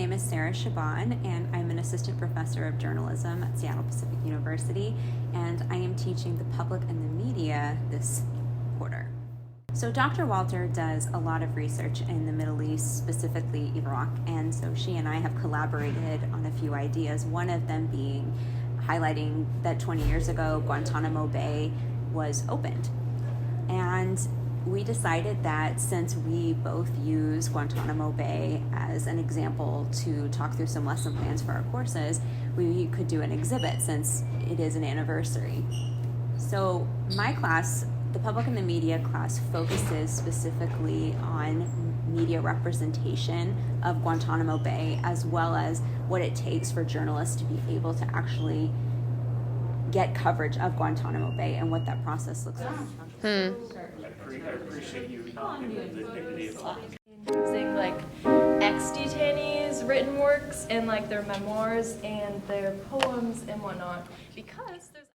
name is Sara Shaban, and I'm an assistant professor of journalism at Seattle Pacific University, and I am teaching the public and the media this quarter. So Dr. Walter does a lot of research in the Middle East, specifically Iraq, and so she and I have collaborated on a few ideas, one of them being highlighting that 20 years ago, Guantanamo Bay was opened. And we decided that since we both use Guantanamo Bay as an example to talk through some lesson plans for our courses, we could do an exhibit since it is an anniversary. So my class, the public and the media class, focuses specifically on media representation of Guantanamo Bay, as well as what it takes for journalists to be able to actually get coverage of Guantanamo Bay and what that process looks like. I appreciate you using like ex-detainees' written works and like their memoirs and their poems and whatnot, because there's...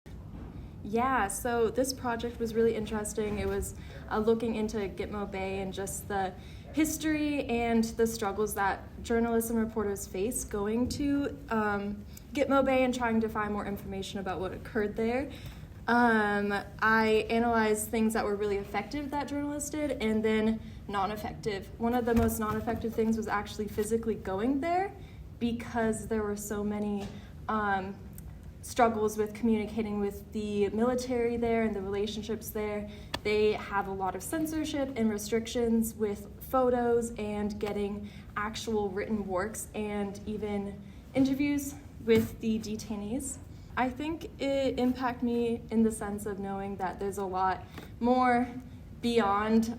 Yeah, so this project was really interesting. It was looking into Gitmo Bay and just the history and the struggles that journalists and reporters face going to Gitmo Bay and trying to find more information about what occurred there. I analyzed things that were really effective that journalists did and then non-effective. One of the most non-effective things was actually physically going there, because there were so many struggles with communicating with the military there and the relationships there. They have a lot of censorship and restrictions with photos and getting actual written works and even interviews with the detainees. I think it impacted me in the sense of knowing that there's a lot more beyond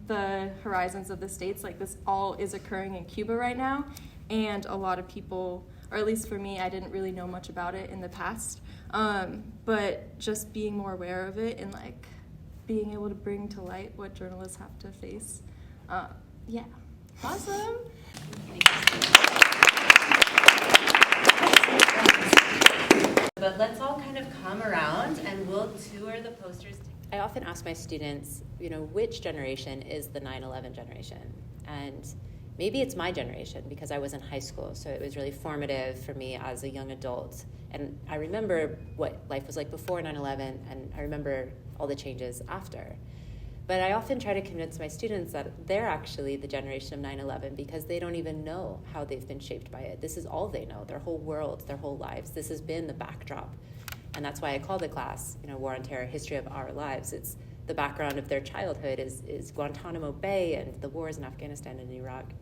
the horizons of the States. Like, this all is occurring in Cuba right now, and a lot of people, or at least for me, I didn't really know much about it in the past, but just being more aware of it and like being able to bring to light what journalists have to face. Yeah. Awesome. But let's all kind of come around and we'll tour the posters. I often ask my students, which generation is the 9/11 generation? And maybe it's my generation because I was in high school, so it was really formative for me as a young adult. And I remember what life was like before 9/11, and I remember all the changes after. But I often try to convince my students that they're actually the generation of 9/11 because they don't even know how they've been shaped by it. This is all they know, their whole world, their whole lives. This has been the backdrop. And that's why I call the class, War on Terror, History of Our Lives. It's the background of their childhood is Guantanamo Bay and the wars in Afghanistan and Iraq.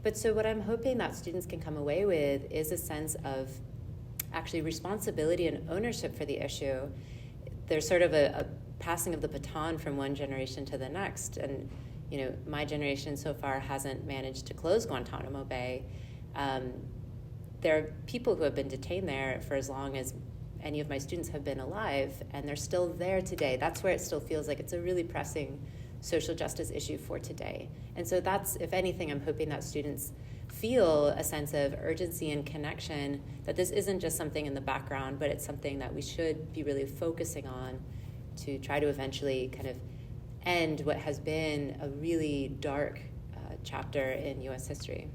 But so what I'm hoping that students can come away with is a sense of actually responsibility and ownership for the issue. There's sort of a passing of the baton from one generation to the next. And, my generation so far hasn't managed to close Guantanamo Bay. There are people who have been detained there for as long as any of my students have been alive, and they're still there today. That's where it still feels like it's a really pressing social justice issue for today. And so that's, if anything, I'm hoping that students feel a sense of urgency and connection, that this isn't just something in the background, but it's something that we should be really focusing on to try to eventually kind of end what has been a really dark chapter in U.S. history.